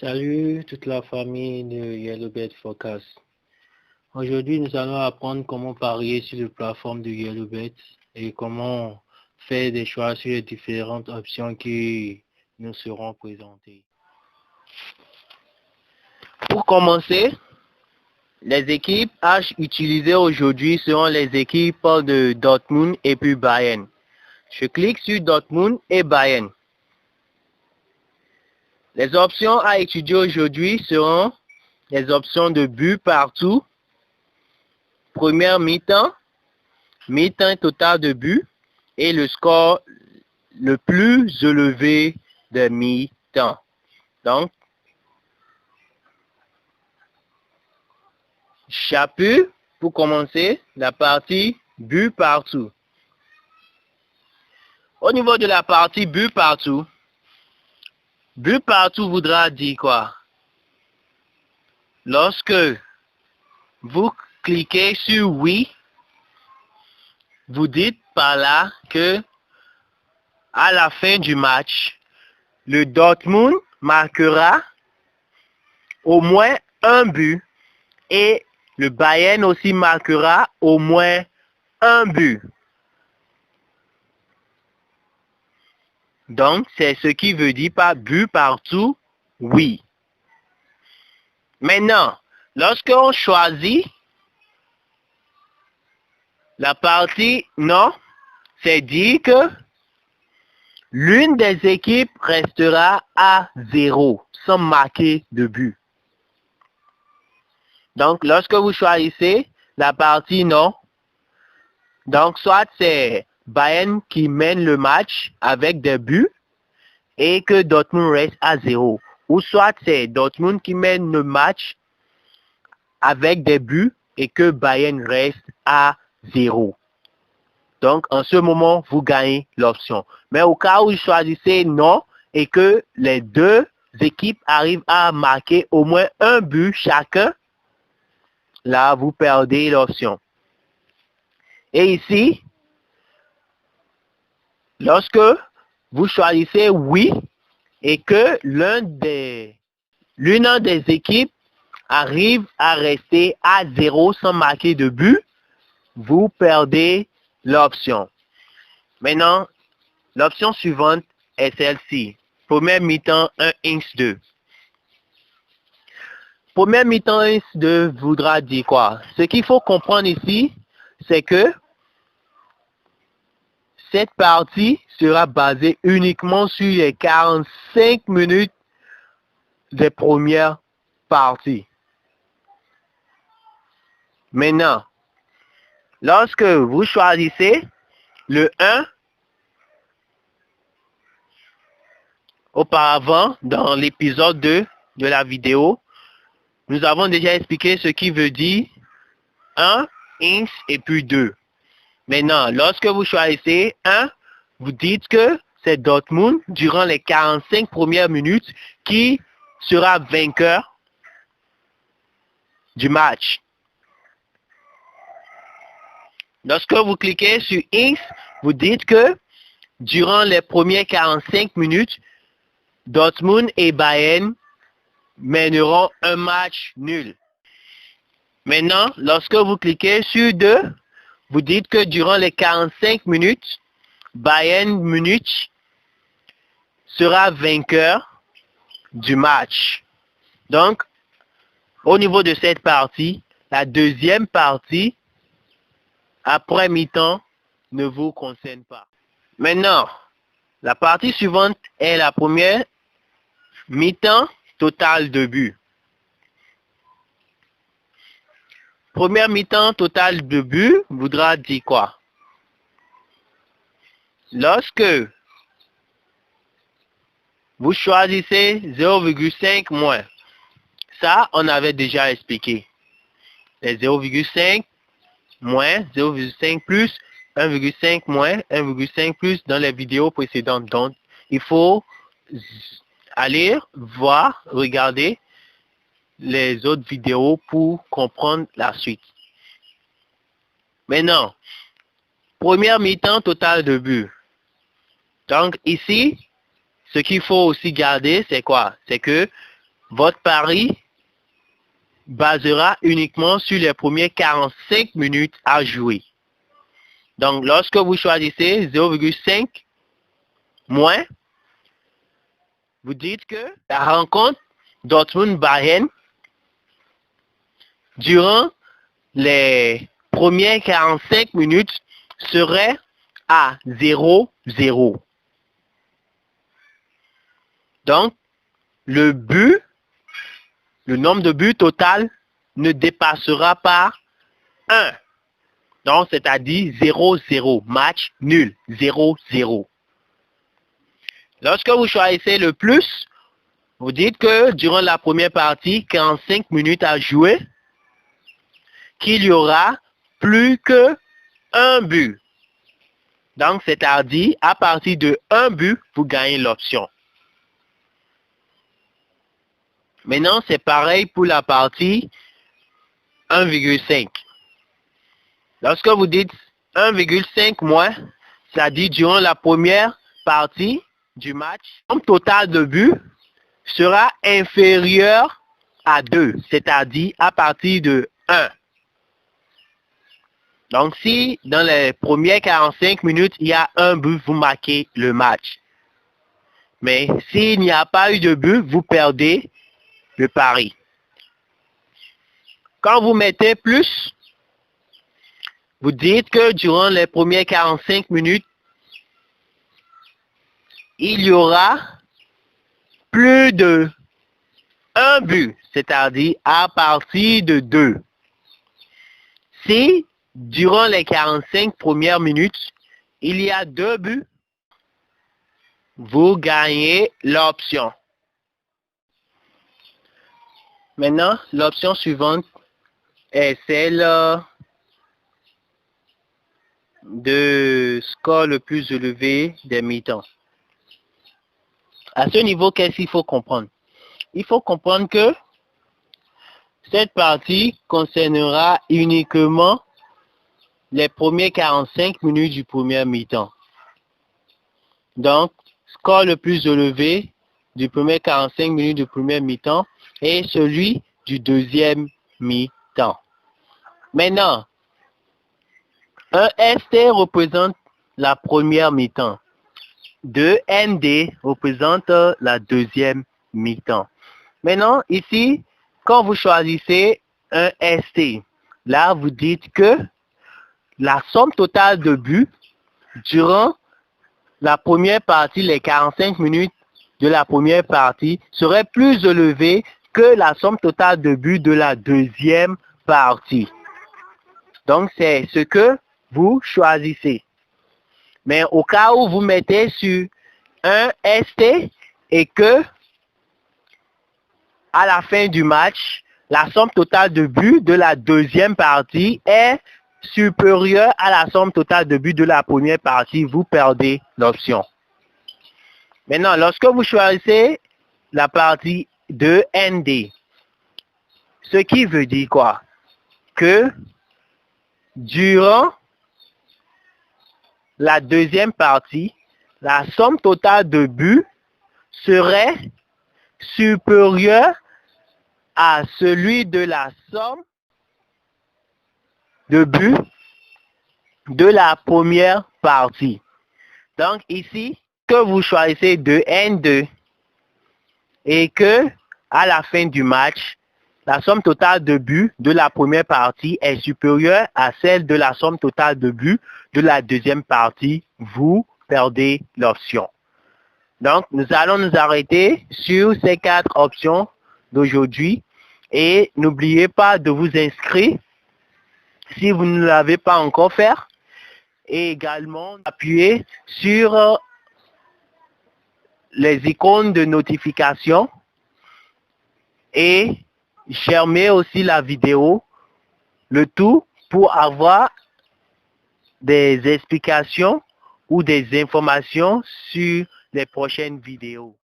Salut toute la famille de YellowBet Forecast. Aujourd'hui, nous allons apprendre comment parier sur la plateforme de YellowBet et comment faire des choix sur les différentes options qui nous seront présentées. Pour commencer, les équipes H utilisées aujourd'hui seront les équipes de Dortmund et puis Bayern. Je clique sur Dortmund et Bayern. Les options à étudier aujourd'hui seront les options de but partout, première mi-temps, mi-temps total de but et le score le plus élevé de mi-temps. Donc, j'appuie pour commencer la partie but partout. Au niveau de la partie but partout voudra dire quoi? Lorsque vous cliquez sur oui, vous dites par là que à la fin du match, le Dortmund marquera au moins un but et le Bayern aussi marquera au moins un but. Donc, c'est ce qui veut dire par but partout, oui. Maintenant, lorsqu'on choisit la partie non, c'est dire que l'une des équipes restera à 0, sans marquer de but. Donc, lorsque vous choisissez la partie non, donc soit c'est Bayern qui mène le match avec des buts et que Dortmund reste à 0. Ou soit c'est Dortmund qui mène le match avec des buts et que Bayern reste à 0. Donc, en ce moment, vous gagnez l'option. Mais au cas où vous choisissez non et que les deux équipes arrivent à marquer au moins un but chacun, là, vous perdez l'option. Et ici, lorsque vous choisissez oui et que l'une des équipes arrive à rester à 0 sans marquer de but, vous perdez l'option. Maintenant, l'option suivante est celle-ci. Première mi-temps 1x2. Première mi-temps 1x2 voudra dire quoi? Ce qu'il faut comprendre ici, c'est que cette partie sera basée uniquement sur les 45 minutes des premières parties. Maintenant, lorsque vous choisissez le 1, auparavant, dans l'épisode 2 de la vidéo, nous avons déjà expliqué ce qui veut dire 1, ins et puis 2. Maintenant, lorsque vous choisissez 1, vous dites que c'est Dortmund durant les 45 premières minutes qui sera vainqueur du match. Lorsque vous cliquez sur ins, vous dites que durant les premières 45 minutes, Dortmund et Bayern mèneront un match nul. Maintenant, lorsque vous cliquez sur 2, vous dites que durant les 45 minutes, Bayern Munich sera vainqueur du match. Donc, au niveau de cette partie, la deuxième partie, après mi-temps, ne vous concerne pas. Maintenant, la partie suivante est la première mi-temps total de but. Première mi-temps total de but voudra dire quoi? Lorsque vous choisissez 0,5 moins, ça on avait déjà expliqué. Les 0,5 moins, 0,5 plus, 1,5 moins, 1,5 plus dans les vidéos précédentes. Donc, il faut aller voir, regarder les autres vidéos pour comprendre la suite. Maintenant, première mi-temps total de but. Donc ici, ce qu'il faut aussi garder, c'est quoi? C'est que votre pari basera uniquement sur les premières 45 minutes à jouer. Donc, lorsque vous choisissez 0,5 moins, vous dites que la rencontre Dortmund-Bayern, durant les premières 45 minutes, serait à 0-0. Donc, le nombre de buts total ne dépassera pas 1. Donc, c'est-à-dire 0-0. Match nul. 0-0. Lorsque vous choisissez le plus, vous dites que durant la première partie, 45 minutes à jouer, qu'il y aura plus que un but. Donc, c'est-à-dire, à partir de un but, vous gagnez l'option. Maintenant, c'est pareil pour la partie 1,5. Lorsque vous dites 1,5 moins, c'est-à-dire durant la première partie du match, le nombre total de buts sera inférieur à 2, c'est-à-dire à partir de 1. Donc, si dans les premières 45 minutes, il y a un but, vous marquez le match. Mais s'il n'y a pas eu de but, vous perdez le pari. Quand vous mettez plus, vous dites que durant les premières 45 minutes, il y aura plus de un but, c'est-à-dire à partir de 2. Si durant les 45 premières minutes, il y a 2 buts, vous gagnez l'option. Maintenant, l'option suivante est celle de score le plus élevé des mi-temps. À ce niveau, qu'est-ce qu'il faut comprendre? Il faut comprendre que cette partie concernera uniquement les premières 45 minutes du premier mi-temps. Donc, score le plus élevé du premier 45 minutes du premier mi-temps et celui du deuxième mi-temps. Maintenant, un ST représente la première mi-temps. 2 ND représente la deuxième mi-temps. Maintenant, ici, quand vous choisissez un ST, là, vous dites que la somme totale de buts durant la première partie, les 45 minutes de la première partie, serait plus élevée que la somme totale de buts de la deuxième partie. Donc, c'est ce que vous choisissez. Mais au cas où vous mettez sur un ST et que à la fin du match, la somme totale de buts de la deuxième partie est supérieure à la somme totale de buts de la première partie, vous perdez l'option. Maintenant, lorsque vous choisissez la partie de ND, ce qui veut dire quoi? Que durant la deuxième partie, la somme totale de buts serait supérieure à celui de la somme de buts de la première partie. Donc ici, que vous choisissez de N2 et que à la fin du match, la somme totale de buts de la première partie est supérieure à celle de la somme totale de buts de la deuxième partie, vous perdez l'option. Donc, nous allons nous arrêter sur ces 4 options d'aujourd'hui et n'oubliez pas de vous inscrire si vous ne l'avez pas encore fait et également appuyer sur les icônes de notification et germer aussi la vidéo, le tout pour avoir des explications ou des informations sur les prochaines vidéos.